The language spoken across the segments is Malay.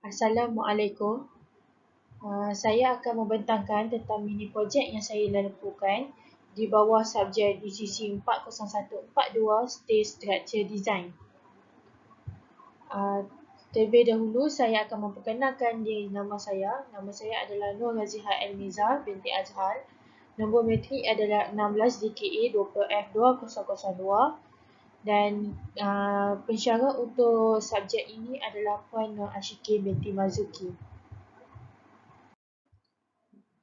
Assalamualaikum. Saya akan membentangkan tentang mini projek yang saya lakukan di bawah subjek DCC 40142 State Structure Design. Terlebih dahulu saya akan memperkenalkan diri nama saya. Nama saya adalah Nur Raziha Elmizar binti Azhar. Nombor metrik adalah 16 DKA 20F2002 dan pensyarah untuk subjek ini adalah Puan Nur Ashikin binti Mazuki.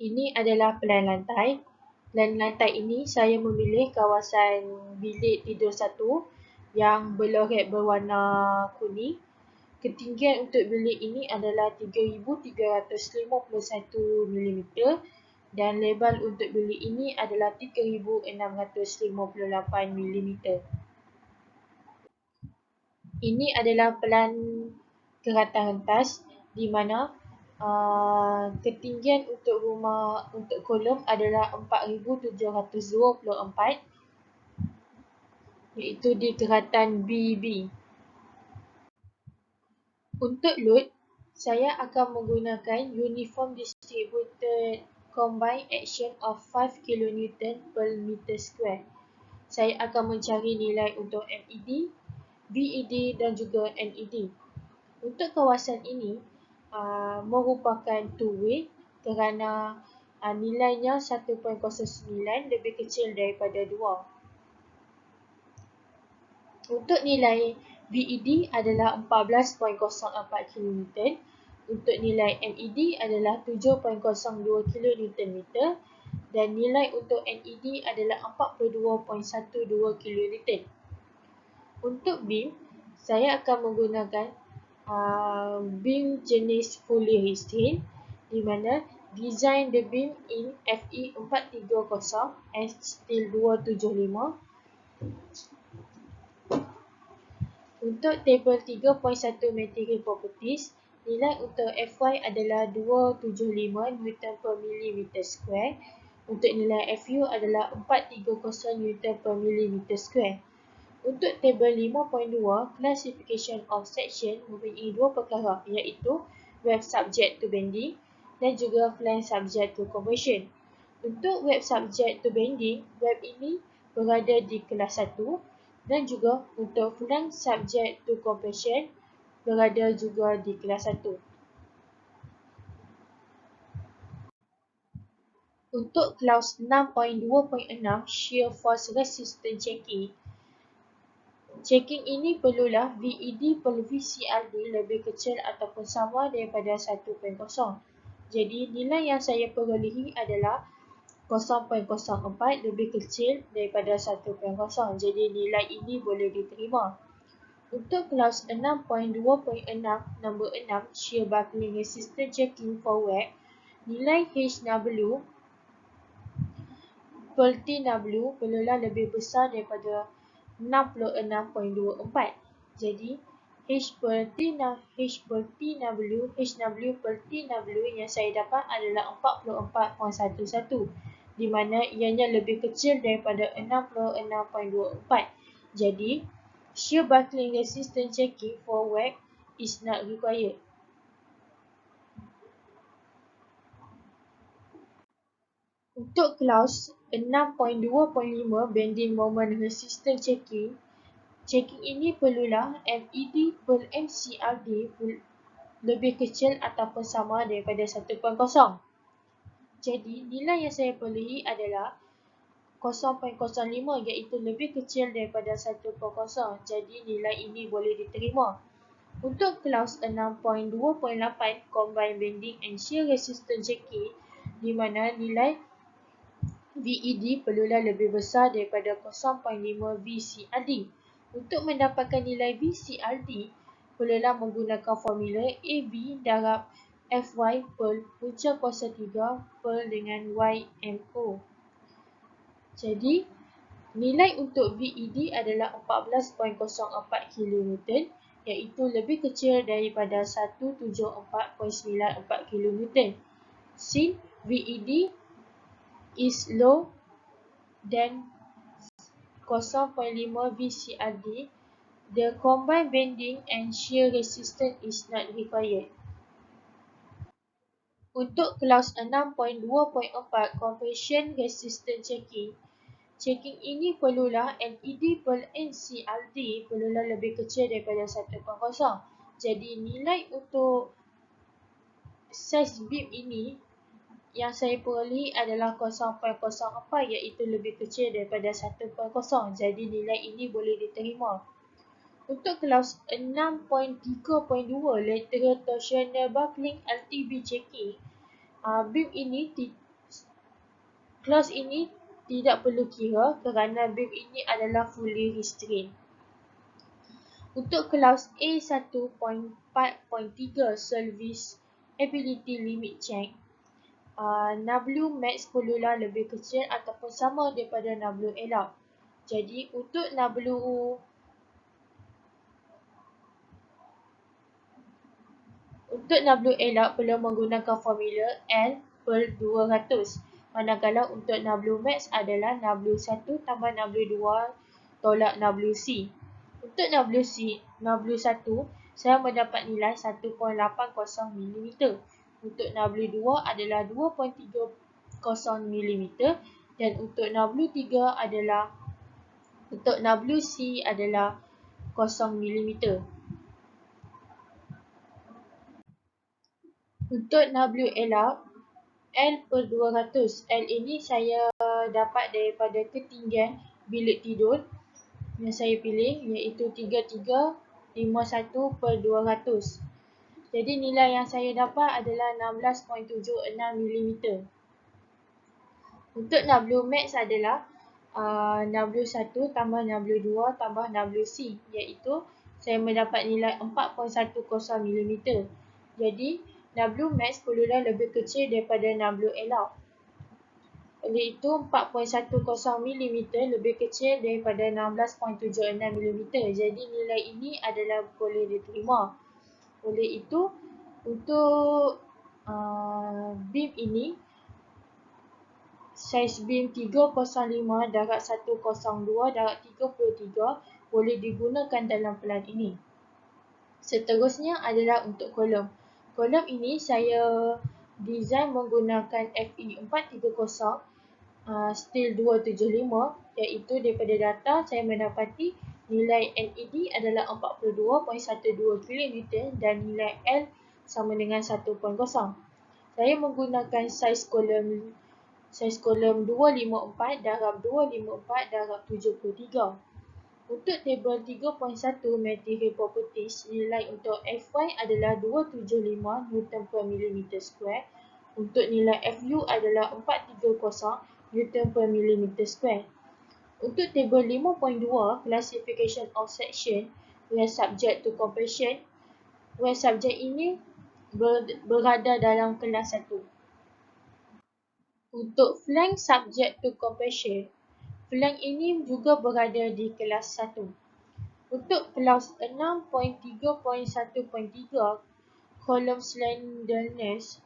Ini adalah plan lantai. Plan lantai ini saya memilih kawasan bilik tidur 1 yang berlorek berwarna kuning. Ketinggian untuk bilik ini adalah 3,351 mm dan lebar untuk bilik ini adalah 3,658 mm. Ini adalah plan keratan rentas di mana ketinggian untuk kolom adalah 4,724 iaitu di keratan BB. Untuk load, saya akan menggunakan Uniform Distributed Combined Action of 5 kN per meter square. Saya akan mencari nilai untuk MED, VED dan juga NED. Untuk kawasan ini merupakan two-way kerana nilainya 1.09 lebih kecil daripada 2. Untuk nilai VED adalah 14.04 kN. Untuk nilai MED adalah 7.02 kN dan nilai untuk NED adalah 42.12 kN. Untuk beam, saya akan menggunakan beam jenis fully restrained di mana design the beam in FE 430 and steel 275. Untuk tabel 3.1 material properties, nilai untuk Fy adalah 275 Nm per mm square. Untuk nilai Fu adalah 430 Nm per mm square. Untuk tabel 5.2, classification of section mempunyai dua perkara iaitu web subject to bending dan juga flange subject to compression. Untuk web subject to bending, web ini berada di kelas 1 dan juga untuk flange subject to compression berada juga di kelas 1. Untuk clause 6.2.6 shear force resistance checking ini perlulah VED per VCRD lebih kecil ataupun sama daripada 1.0. Jadi nilai yang saya perolehi adalah 0.04 lebih kecil daripada 1.0. Jadi nilai ini boleh diterima. Untuk clause 6.2.6 nombor 6 shear buckling resistance checking for web, nilai HW per TW perlulah lebih besar daripada 66.24. Jadi HW per TW yang saya dapat adalah 44.11 di mana ianya lebih kecil daripada 66.24. Jadi shear buckling resistance checking for web is not required. Untuk clause 6.2.5 bending moment resistance checking ini perlulah MED per MCRD lebih kecil ataupun sama daripada 1.0. Jadi nilai yang saya perolehi adalah 0.05 iaitu lebih kecil daripada 1.0. Jadi nilai ini boleh diterima. Untuk clause 6.2.8 combined bending and shear resistance checking di mana nilai VED perlulah lebih besar daripada 0.5 VCRD. Untuk mendapatkan nilai VCRD, perlulah menggunakan formula AB darab Fy per punca kuasa 3 per dengan YMO. Jadi, nilai untuk VED adalah 14.04 kN iaitu lebih kecil daripada 174.94 kN. Since VED is low than 0.5 VCRD, the combined bending and shear resistance is not required. Untuk klaus 6.2.4 compression resistance checking, checking ini perlulah NED per NCRD perlulah lebih kecil daripada 1.0. Jadi nilai untuk saiz beam ini yang saya perolehi adalah 0.04 iaitu lebih kecil daripada 1.0. Jadi nilai ini boleh diterima. Untuk klaus 6.3.2 lateral torsional buckling LTB checking, beam ini klaus ini tidak perlu kira kerana beam ini adalah fully restrained. Untuk klaus A1.4.3 service ability limit check, W max perlulah lebih kecil ataupun sama daripada W allowed. Jadi untuk W allowed perlu menggunakan formula L per 200. Manakala untuk W max adalah W1 tambah W2 tolak WC. Untuk W1 saya mendapat nilai 1.80 mm. Untuk W2 adalah 2.30 mm dan untuk WC adalah 0 mm. Untuk W allowed L per 200. L ini saya dapat daripada ketinggian bilik tidur yang saya pilih iaitu 3351 per 200. Jadi nilai yang saya dapat adalah 16.76 mm. Untuk W max adalah W1 tambah W2 tambah WC iaitu saya mendapat nilai 4.10 mm. Jadi W max perlulah lebih kecil daripada W allowed. Oleh itu 4.10 mm lebih kecil daripada 16.76 mm. Jadi nilai ini adalah boleh diterima. Oleh itu untuk beam ini saiz beam 305 darab 102 darab 33 boleh digunakan dalam pelan ini. Seterusnya adalah untuk kolom. Kolom ini saya design menggunakan FE430 steel 275 iaitu daripada data saya mendapati nilai NED adalah 42.12 km dan nilai L sama dengan 1.0. Saya menggunakan saiz kolom 254 darab 254 darab 73. Untuk tabel 3.1 material properties, nilai untuk Fy adalah 275 Newton per millimeter square. Untuk nilai Fu adalah 430 Newton per millimeter square. Untuk tabel 5.2 classification of section where subject to compression, where subject ini berada dalam kelas 1. Untuk flank subject to compression, flank ini juga berada di kelas 1. Untuk klaus 6.3.1.3 column slenderness,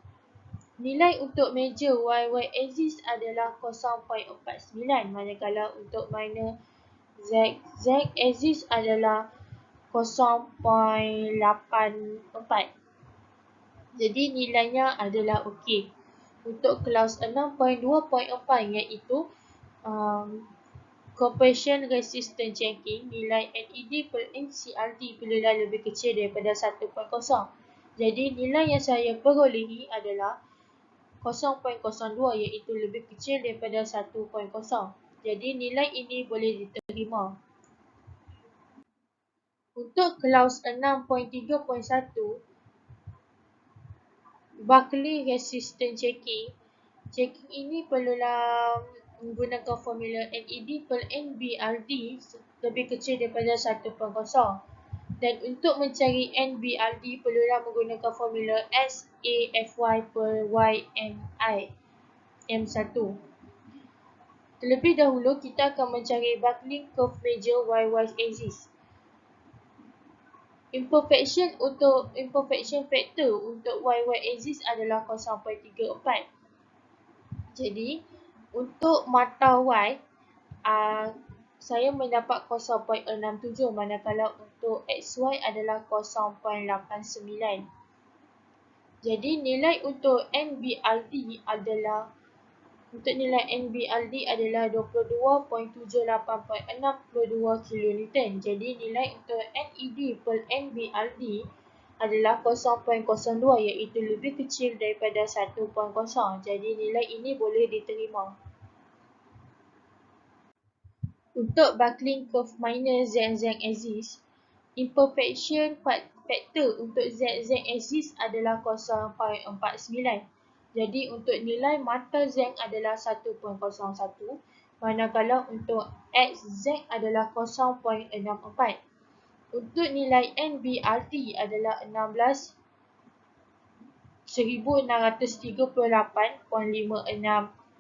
nilai untuk major YY axis adalah 0.49 manakala untuk minor ZZ axis adalah 0.84. Jadi nilainya adalah okey. Untuk klaus 6.2.4 iaitu compression resistance checking, nilai NED per NCRD perlulah lebih kecil daripada 1.0. Jadi nilai yang saya perolehi adalah 0.02 iaitu lebih kecil daripada 1.0. Jadi nilai ini boleh diterima. Untuk klaus 6.3.1 buckling resistance checking, checking ini perlulah menggunakan formula NED per NBRD lebih kecil daripada 1.0. Dan untuk mencari NBRD perlulah menggunakan formula SAFY per YMI M1. Terlebih dahulu kita akan mencari buckling curve major YY axis. Imperfection factor untuk YY axis adalah 0.34. Jadi untuk mata Y saya mendapat 0.67 manakala untuk XY adalah 0.89. Jadi nilai untuk NBRD adalah 22.78.62 kilonewton. Jadi nilai untuk NED per NBRD adalah 0.02 iaitu lebih kecil daripada 1.0. Jadi nilai ini boleh diterima. Untuk buckling curve minor ZZ axis, imperfection factor untuk ZZ axis adalah 0.49. Jadi untuk nilai mata Z adalah 1.01, manakala untuk XZ adalah 0.64. Untuk nilai NBRT adalah 16,638.56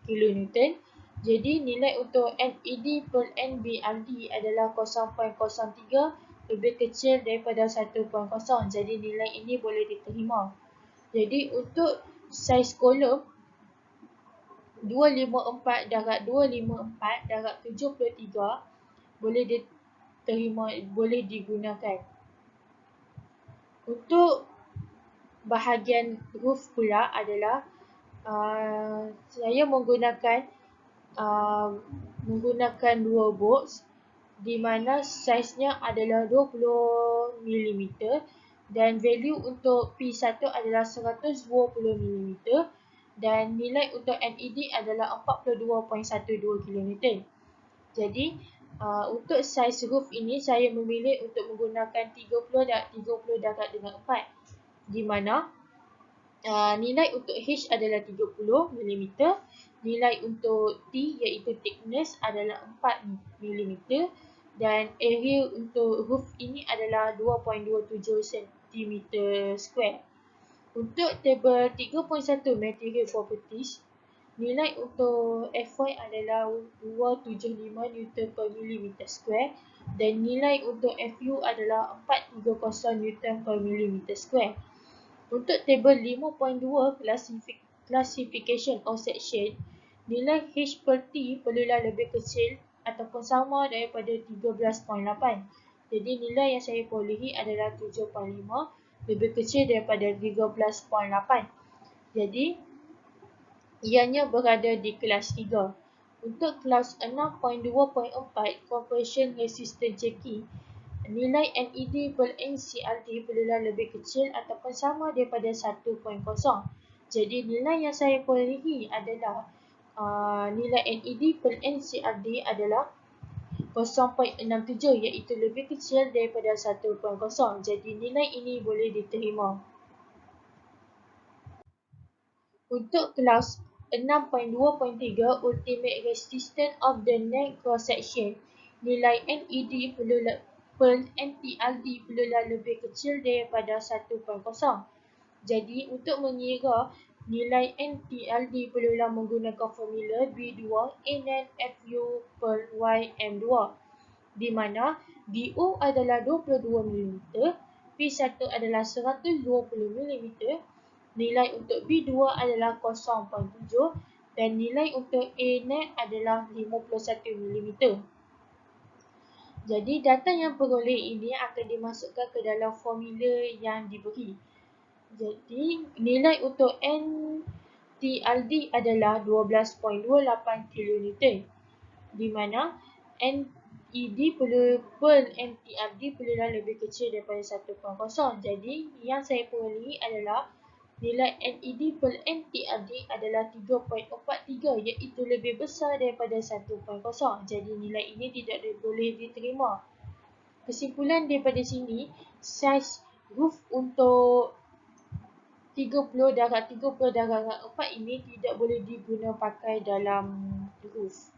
kilonewton. Jadi nilai untuk NED per NBRD adalah 0.03, lebih kecil daripada 1.0. Jadi nilai ini boleh diterima. Jadi untuk saiz kolom 254/254/73 boleh diterima, boleh digunakan. Untuk bahagian roof pula adalah saya menggunakan dua box di mana saiznya adalah 20 mm dan value untuk P1 adalah 120 mm dan nilai untuk NED adalah 42.12 kilonewton. Jadi untuk saiz roof ini saya memilih untuk menggunakan 30/30/4 di mana nilai untuk H adalah 30 mm, nilai untuk T iaitu thickness adalah 4 mm dan area untuk roof ini adalah 2.27 cm². Untuk tabel 3.1 material properties, nilai untuk Fy adalah 275 Nm/mm² dan nilai untuk Fu adalah 430 Nm/mm². Untuk tabel 5.2 classification of section, nilai H per T perlulah lebih kecil ataupun sama daripada 13.8. Jadi nilai yang saya perolehi adalah 7.5, lebih kecil daripada 13.8. Jadi ianya berada di kelas 3. Untuk kelas 6.2.4 compression resistance checking, nilai NED per NCRD perlulah lebih kecil ataupun sama daripada 1.0. Jadi nilai yang saya perolehi adalah nilai NED per NCRD adalah 0.67 iaitu lebih kecil daripada 1.0. Jadi nilai ini boleh diterima. Untuk kelas 6.2.3 ultimate resistance of the neck cross section, nilai NED per NTRD perlulah lebih kecil daripada 1.0. Jadi untuk mengira nilai NTRD perlulah menggunakan formula B2 ln FU per YM2 di mana BO adalah 22 mm, P1 adalah 120 mm, nilai untuk B2 adalah 0.7 dan nilai untuk A net adalah 51 mm. Jadi data yang peroleh ini akan dimasukkan ke dalam formula yang diberi. Jadi nilai untuk NTRD adalah 12.28 kilonewton di mana NED per NTRD perlulah lebih kecil daripada 1.0. Jadi yang saya perolehi adalah nilai NED per NTRD adalah 3.43 iaitu lebih besar daripada 1.0. Jadi nilai ini tidak boleh diterima. Kesimpulan daripada sini, saiz roof untuk 30/30/4 ini tidak boleh digunakan pakai dalam roof.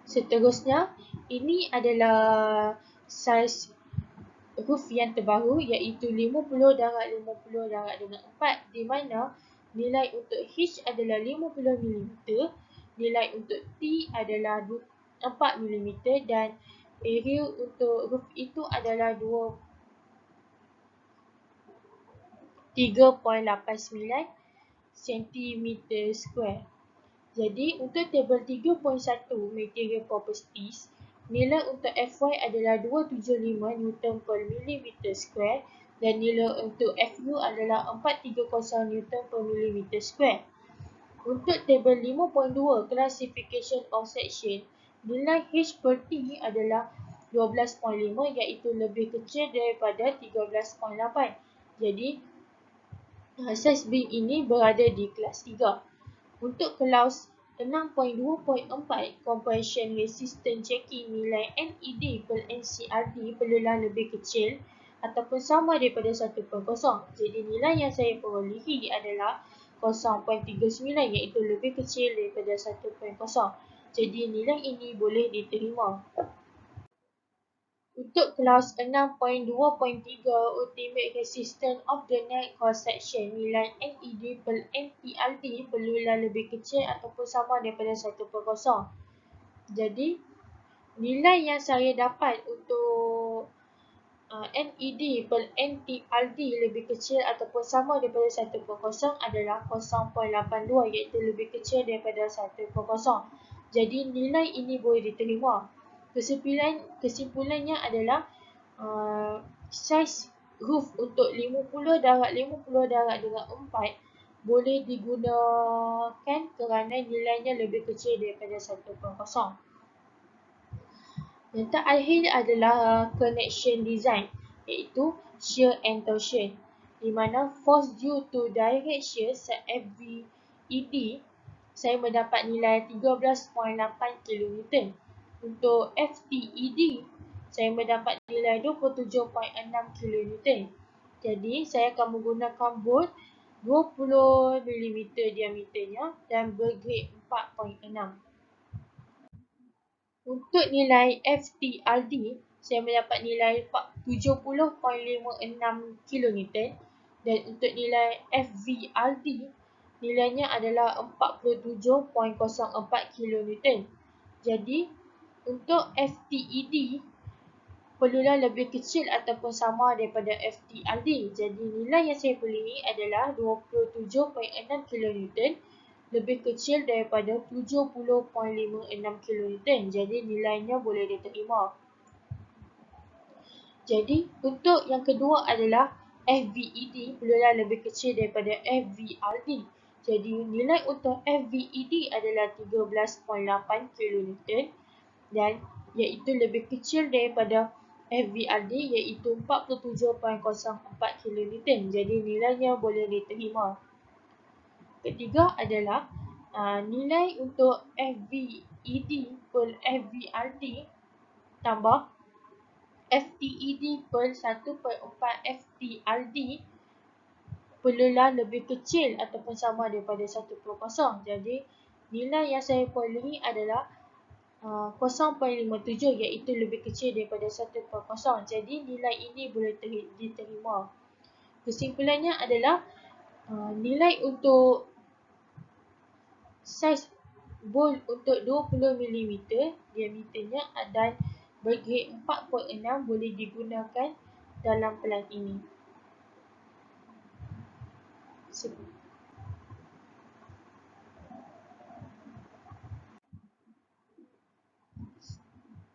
Seterusnya, ini adalah saiz roof yang terbaru iaitu 50/50/4 di mana nilai untuk H adalah 50 mm, nilai untuk T adalah 4 mm dan area untuk roof itu adalah 3.89 cm². Jadi untuk tabel 3.1 material properties, nilai untuk Fy adalah 275 Nm/mm², dan nilai untuk Fu adalah 430 Newton per millimeter square. Untuk tabel 5.2 classification of section, nilai H per T adalah 12.5 iaitu lebih kecil daripada 13.8. Jadi saiz beam ini berada di kelas 3. Untuk kelas 6.2.4 compression resistance checking, nilai NED per NCRD perlulah lebih kecil ataupun sama daripada 1.0. Jadi nilai yang saya perolehi adalah 0.39 iaitu lebih kecil daripada 1.0. Jadi nilai ini boleh diterima. Untuk kelas 6.2.3 ultimate resistance of the net cross section, nilai NED per NTRD perlulah lebih kecil ataupun sama daripada 1.0. Jadi nilai yang saya dapat untuk NED per NTRD lebih kecil ataupun sama daripada 1.0 adalah 0.82 iaitu lebih kecil daripada 1.0. Jadi nilai ini boleh diterima. Kesimpulannya adalah saiz roof untuk 50 darab dengan 4 boleh digunakan kerana nilainya lebih kecil daripada 1.0. Yang terakhir adalah connection design, iaitu shear and torsion, di mana force due to direct shear FVED saya mendapat nilai 13.8 kN. Untuk FTED saya mendapat nilai 27.6 kN. Jadi saya akan menggunakan bolt 20 mm diameternya dan bergrade 4.6. Untuk nilai FTRD, saya mendapat nilai 70.56 kN dan untuk nilai FVRD, nilainya adalah 47.04 kN. Jadi, untuk FTED, perlulah lebih kecil ataupun sama daripada FTRD. Jadi, nilai yang saya perolehi adalah 27.6 kN lebih kecil daripada 70.56 kN. Jadi nilainya boleh diterima. Jadi untuk yang kedua adalah FVED perlulah lebih kecil daripada FVRD. Jadi nilai untuk FVED adalah 13.8 kN dan iaitu lebih kecil daripada FVRD iaitu 47.04 kN. Jadi nilainya boleh diterima. Ketiga adalah nilai untuk FVED per FVRD tambah FTED per 1.4 FTRD perlulah lebih kecil ataupun sama daripada 1.0. Jadi nilai yang saya perolehi adalah 0.57 iaitu lebih kecil daripada 1.0. Jadi nilai ini boleh diterima. Kesimpulannya adalah nilai untuk saiz bolt untuk 20 mm diameternya dan bergrade 4.6 boleh digunakan dalam pelan ini.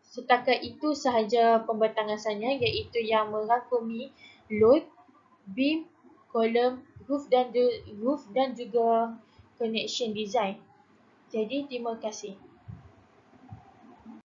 Setakat itu sahaja pembatangasannya, iaitu yang merangkumi load, beam, kolom, roof dan juga connection design. Jadi terima kasih.